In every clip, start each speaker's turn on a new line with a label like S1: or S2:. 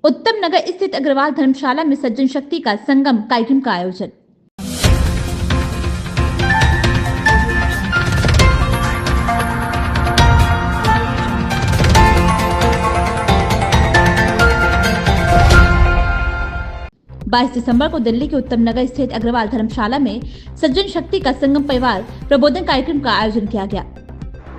S1: उत्तम नगर स्थित अग्रवाल धर्मशाला में सज्जन शक्ति का संगम कार्यक्रम का आयोजन। बाईस दिसंबर को दिल्ली के उत्तम नगर स्थित अग्रवाल धर्मशाला में सज्जन शक्ति का संगम परिवार प्रबोधन कार्यक्रम का आयोजन किया गया।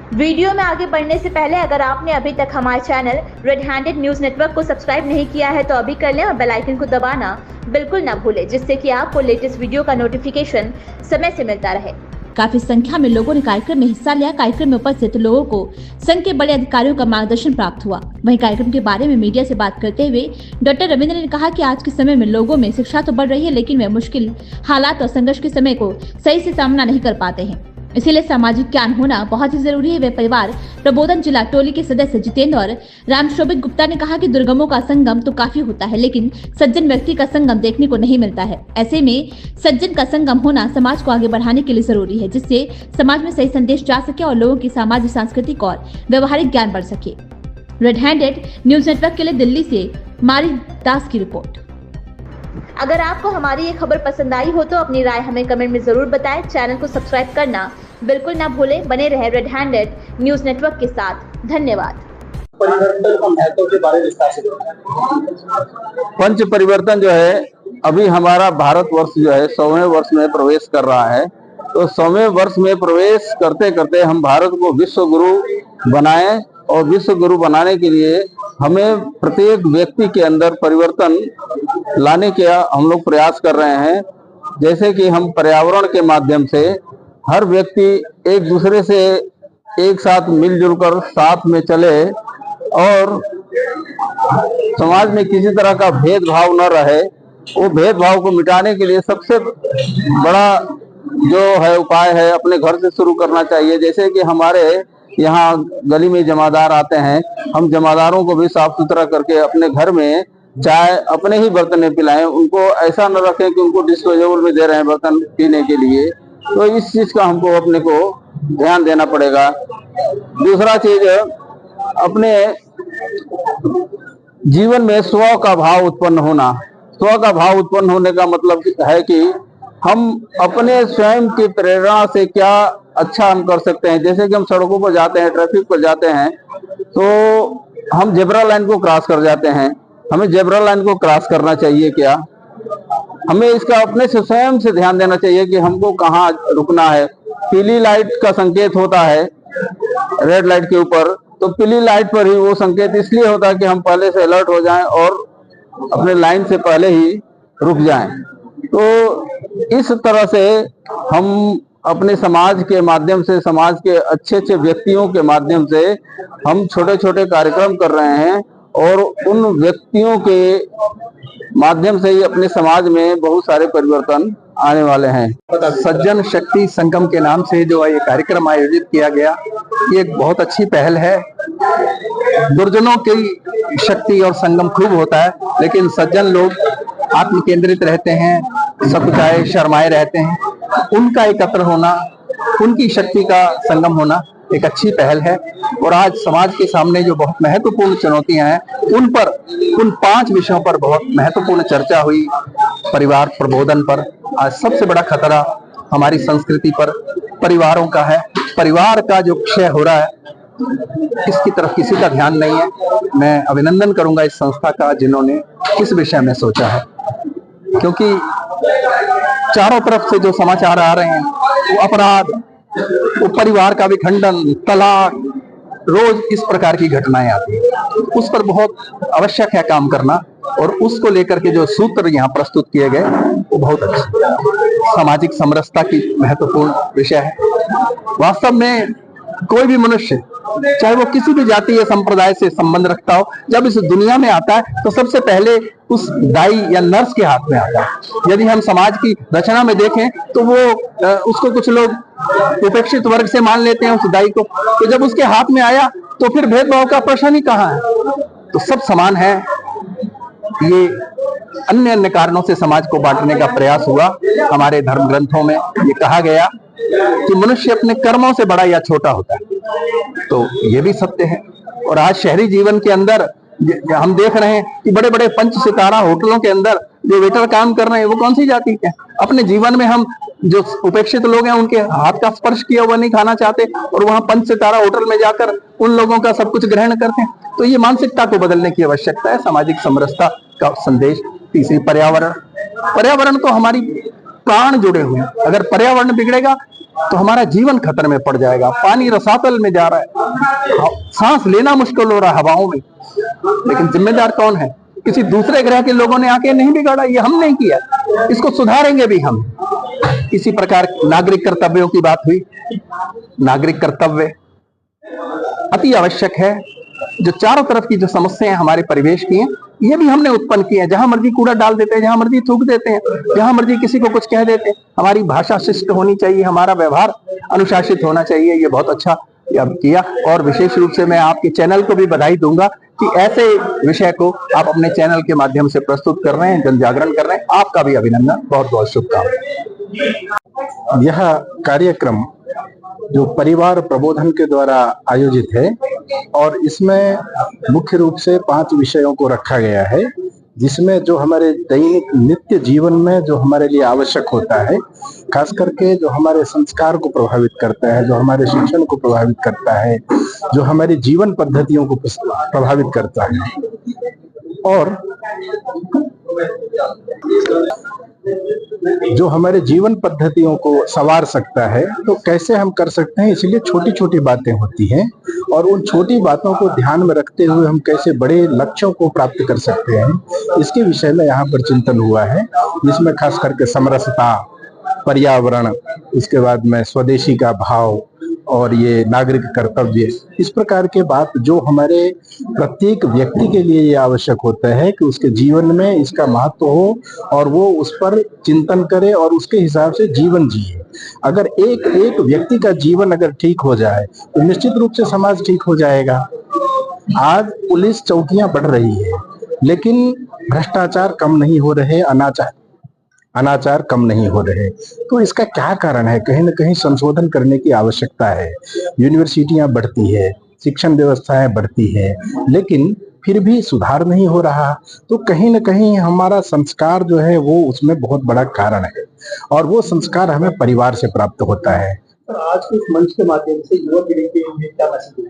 S2: वीडियो में आगे बढ़ने से पहले अगर आपने अभी तक हमारे channel red handed news network को सब्सक्राइब नहीं किया है तो अभी कर लें और बेल आइकन को दबाना बिल्कुल ना भूलें, जिससे कि आपको लेटेस्ट वीडियो का नोटिफिकेशन समय से मिलता रहे।
S1: काफी संख्या में लोगों ने कार्यक्रम में हिस्सा लिया। कार्यक्रम में उपस्थित लोगों को संघ के बड़े अधिकारियों का मार्गदर्शन प्राप्त हुआ। वहीं कार्यक्रम के बारे में मीडिया से बात करते हुए डॉक्टर रविंद्र ने कहा कि आज के समय में लोगों में शिक्षा तो बढ़ रही है, लेकिन वे मुश्किल हालात और संघर्ष के समय को सही से सामना नहीं कर पाते हैं। इसीलिए सामाजिक ज्ञान होना बहुत ही जरूरी है। वे परिवार प्रबोधन जिला टोली के सदस्य जितेंद्र और रामशोभित गुप्ता ने कहा कि दुर्गमों का संगम तो काफी होता है, लेकिन सज्जन व्यक्ति का संगम देखने को नहीं मिलता है। ऐसे में सज्जन का संगम होना समाज को आगे बढ़ाने के लिए जरूरी है, जिससे समाज में सही संदेश जा सके और लोगों की सामाजिक, सांस्कृतिक और व्यवहारिक ज्ञान बढ़ सके। रेड हैंडेड न्यूज नेटवर्क के लिए दिल्ली से मारी दास की रिपोर्ट।
S2: अगर आपको हमारी ये खबर पसंद आई हो तो अपनी राय हमें कमेंट में जरूर बताएं। चैनल को सब्सक्राइब करना बिल्कुल ना भूलें। बने रहे रेड हैंडेड न्यूज नेटवर्क के साथ। धन्यवाद।
S3: परिवर्तन का महत्व के बारे में विस्तार से
S4: पंच परिवर्तन जो है, अभी हमारा भारतवर्ष जो है 100वें वर्ष में प्रवेश कर रहा है। तो 100वें वर्ष में प्रवेश करते करते हम भारत को विश्व गुरु बनाएं, और विश्व गुरु बनाने के लिए हमें प्रत्येक व्यक्ति के अंदर परिवर्तन लाने का हम लोग प्रयास कर रहे हैं। जैसे कि हम पर्यावरण के माध्यम से हर व्यक्ति एक दूसरे से एक साथ मिलजुल कर साथ में चले और समाज में किसी तरह का भेदभाव न रहे। वो भेदभाव को मिटाने के लिए सबसे बड़ा जो है उपाय है अपने घर से शुरू करना चाहिए। जैसे कि हमारे यहाँ गली में जमादार आते हैं, हम जमादारों को भी साफ सुथरा करके अपने घर में चाय अपने ही बर्तन में पिलाएं। उनको ऐसा न रखें कि उनको डिस्पोजेबल में दे रहे हैं बर्तन पीने के लिए। तो इस चीज का हमको अपने को ध्यान देना पड़ेगा। दूसरा चीज, अपने जीवन में स्व का भाव उत्पन्न होना। स्व का भाव उत्पन्न होने का मतलब है कि हम अपने स्वयं की प्रेरणा से क्या अच्छा हम कर सकते हैं। जैसे कि हम सड़कों पर जाते हैं, ट्रैफिक पर जाते हैं, तो हम जेब्रा लाइन को क्रॉस कर जाते हैं। हमें जेब्रा लाइन को क्रॉस करना चाहिए क्या? हमें इसका अपने से स्वयं से ध्यान देना चाहिए कि हमको कहाँ रुकना है। पीली लाइट का संकेत होता है रेड लाइट के ऊपर, तो पीली लाइट पर ही वो संकेत इसलिए होता है कि हम पहले से अलर्ट हो जाएं और अपने लाइन से पहले ही रुक जाएं। तो इस तरह से हम अपने समाज के माध्यम से, समाज के अच्छे अच्छे व्यक्तियों के माध्यम से हम छोटे छोटे कार्यक्रम कर रहे हैं, और उन व्यक्तियों के माध्यम से ही अपने समाज में बहुत सारे परिवर्तन आने वाले हैं।
S3: सज्जन शक्ति संगम के नाम से जो ये कार्यक्रम आयोजित किया गया, ये एक बहुत अच्छी पहल है। दुर्जनों की शक्ति और संगम खूब होता है, लेकिन सज्जन लोग आत्म केंद्रित रहते हैं, सकुचाए शर्माए रहते हैं। उनका एकत्र होना, उनकी शक्ति का संगम होना एक अच्छी पहल है। और आज समाज के सामने जो बहुत महत्वपूर्ण चुनौतियां हैं, उन पर, उन 5 विषयों पर बहुत महत्वपूर्ण चर्चा हुई। परिवार प्रबोधन पर आज सबसे बड़ा खतरा हमारी संस्कृति पर परिवारों का है। परिवार का जो क्षय हो रहा है, इसकी तरफ किसी का ध्यान नहीं है। मैं अभिनंदन करूंगा इस संस्था का जिन्होंने इस विषय में सोचा है, क्योंकि चारों तरफ से जो समाचार आ रहे हैं वो अपराध, वो परिवार का विखंडन, तलाक, रोज इस प्रकार की घटनाएं आती हैं। उस पर बहुत आवश्यक है काम करना, और उसको लेकर के जो सूत्र यहाँ प्रस्तुत किए गए वो बहुत अच्छे। सामाजिक समरसता की महत्वपूर्ण विषय है। वास्तव में कोई भी मनुष्य, चाहे वो किसी भी जाति या संप्रदाय से संबंध रखता हो, जब इस दुनिया में आता है तो सबसे पहले उस दाई या नर्स के हाथ में आता है। यदि हम समाज की रचना में देखें तो वो उसको कुछ लोग उपेक्षित वर्ग से मान लेते हैं उस दाई को, तो जब उसके हाथ में आया तो फिर भेदभाव का प्रश्न ही कहाँ है। तो सब समान है। ये अन्य अन्य कारणों से समाज को बांटने का प्रयास हुआ। हमारे धर्म ग्रंथों में ये कहा गया कि मनुष्य अपने कर्मों से बड़ा या छोटा होता है, तो ये भी सत्य है। और आज शहरी जीवन के अंदर हम देख रहे हैं कि बड़े बड़े 5 सितारा होटलों के अंदर जो वेटर काम कर रहे हैं वो कौन सी जाति के? अपने जीवन में हम जो उपेक्षित लोग हैं उनके हाथ का स्पर्श किया हुआ नहीं खाना चाहते और वहां 5 सितारा होटल में जाकर उन लोगों का सब कुछ ग्रहण करते हैं। तो ये मानसिकता को बदलने की आवश्यकता है। सामाजिक समरसता का संदेश। तीसरी, पर्यावरण तो हमारी प्राण जुड़े हुए हैं। अगर पर्यावरण बिगड़ेगा तो हमारा जीवन खतरे में पड़ जाएगा। पानी रसातल में जा रहा है, सांस लेना मुश्किल हो रहा है हवाओं में। लेकिन जिम्मेदार कौन है? किसी दूसरे ग्रह के लोगों ने आके नहीं बिगाड़ा, ये हम नहीं किया, इसको सुधारेंगे भी हम। इसी प्रकार नागरिक कर्तव्यों की बात हुई। नागरिक कर्तव्य अति आवश्यक है। जो चारों तरफ की जो समस्याएं हमारे परिवेश की हैं, ये भी हमने उत्पन्न की है। जहां मर्जी कूड़ा डाल देते हैं, जहां मर्जी थूक देते हैं, जहां मर्जी किसी को कुछ कह देते हैं। हमारी भाषा शिष्ट होनी चाहिए, हमारा व्यवहार अनुशासित होना चाहिए। ये बहुत अच्छा किया। और विशेष रूप से मैं आपके चैनल को भी बधाई दूंगा कि ऐसे विषय को आप अपने चैनल के माध्यम से प्रस्तुत कर रहे हैं, जन जागरण कर रहे हैं। आपका भी अभिनंदन, बहुत बहुत शुभकामनाएं।
S5: यह कार्यक्रम जो परिवार प्रबोधन के द्वारा आयोजित है और इसमें मुख्य रूप से 5 विषयों को रखा गया है, जिसमें जो हमारे दैनिक नित्य जीवन में जो हमारे लिए आवश्यक होता है, खास करके जो हमारे संस्कार को प्रभावित करता है, जो हमारे शिक्षण को प्रभावित करता है, जो हमारी जीवन पद्धतियों को प्रभावित करता है और जो हमारे जीवन पद्धतियों को संवार सकता है, तो कैसे हम कर सकते हैं। इसलिए छोटी छोटी बातें होती हैं और उन छोटी बातों को ध्यान में रखते हुए हम कैसे बड़े लक्ष्यों को प्राप्त कर सकते हैं, इसके विषय में यहाँ पर चिंतन हुआ है। जिसमें खास करके समरसता, पर्यावरण, इसके बाद में स्वदेशी का भाव और ये नागरिक कर्तव्य, इस प्रकार के बात जो हमारे प्रत्येक व्यक्ति के लिए ये आवश्यक होता है कि उसके जीवन में इसका महत्व हो और वो उस पर चिंतन करे और उसके हिसाब से जीवन जिए। अगर एक एक व्यक्ति का जीवन अगर ठीक हो जाए तो निश्चित रूप से समाज ठीक हो जाएगा। आज पुलिस चौकियां बढ़ रही है, लेकिन भ्रष्टाचार कम नहीं हो रहे, अनाचार कम नहीं हो रहे। तो इसका क्या कारण है? कहीं ना कहीं संशोधन करने की आवश्यकता है। यूनिवर्सिटियां बढ़ती है, शिक्षण व्यवस्थाएं बढ़ती है, लेकिन फिर भी सुधार नहीं हो रहा। तो कहीं ना कहीं हमारा संस्कार जो है वो उसमें बहुत बड़ा कारण है और वो संस्कार हमें परिवार से प्राप्त होता है।
S3: आज के इस मंच के माध्यम से युवा पीढ़ी के लिए क्या मैसेज है?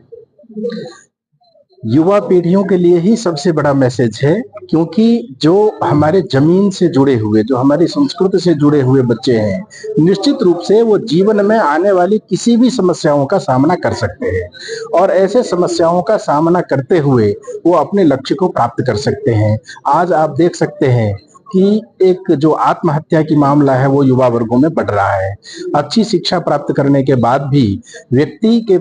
S5: युवा पीढ़ियों के लिए ही सबसे बड़ा मैसेज है, क्योंकि जो हमारे जमीन से जुड़े हुए, जो हमारी संस्कृति से जुड़े हुए बच्चे हैं, निश्चित रूप से वो जीवन में आने वाली किसी भी समस्याओं का सामना कर सकते हैं और ऐसे समस्याओं का सामना करते हुए वो अपने लक्ष्य को प्राप्त कर सकते हैं। आज आप देख सकते हैं कि एक जो आत्महत्या की मामला है वो युवा वर्गों में बढ़ रहा है। अच्छी शिक्षा प्राप्त करने के बाद भी व्यक्ति के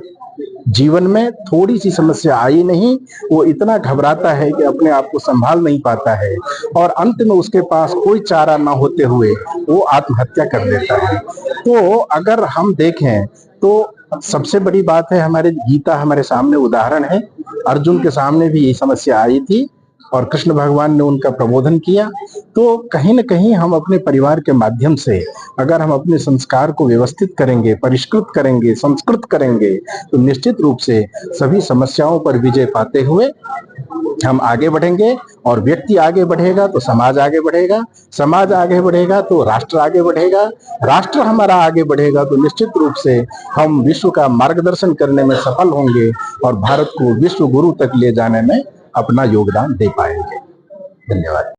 S5: जीवन में थोड़ी सी समस्या आई नहीं, वो इतना घबराता है कि अपने आप को संभाल नहीं पाता है और अंत में उसके पास कोई चारा ना होते हुए वो आत्महत्या कर देता है। तो अगर हम देखें तो सबसे बड़ी बात है, हमारे गीता हमारे सामने उदाहरण है। अर्जुन के सामने भी यही समस्या आई थी और कृष्ण भगवान ने उनका प्रबोधन किया। तो कहीं न कहीं हम अपने परिवार के माध्यम से अगर हम अपने संस्कार को व्यवस्थित करेंगे, परिष्कृत करेंगे, संस्कृत करेंगे, तो निश्चित रूप से सभी समस्याओं पर विजय पाते हुए हम आगे बढ़ेंगे और व्यक्ति आगे बढ़ेगा तो समाज आगे बढ़ेगा, समाज आगे बढ़ेगा तो राष्ट्र आगे बढ़ेगा, राष्ट्र हमारा आगे बढ़ेगा तो निश्चित रूप से हम विश्व का मार्गदर्शन करने में सफल होंगे और भारत को विश्व गुरु तक ले जाने में अपना योगदान दे पाएंगे। धन्यवाद।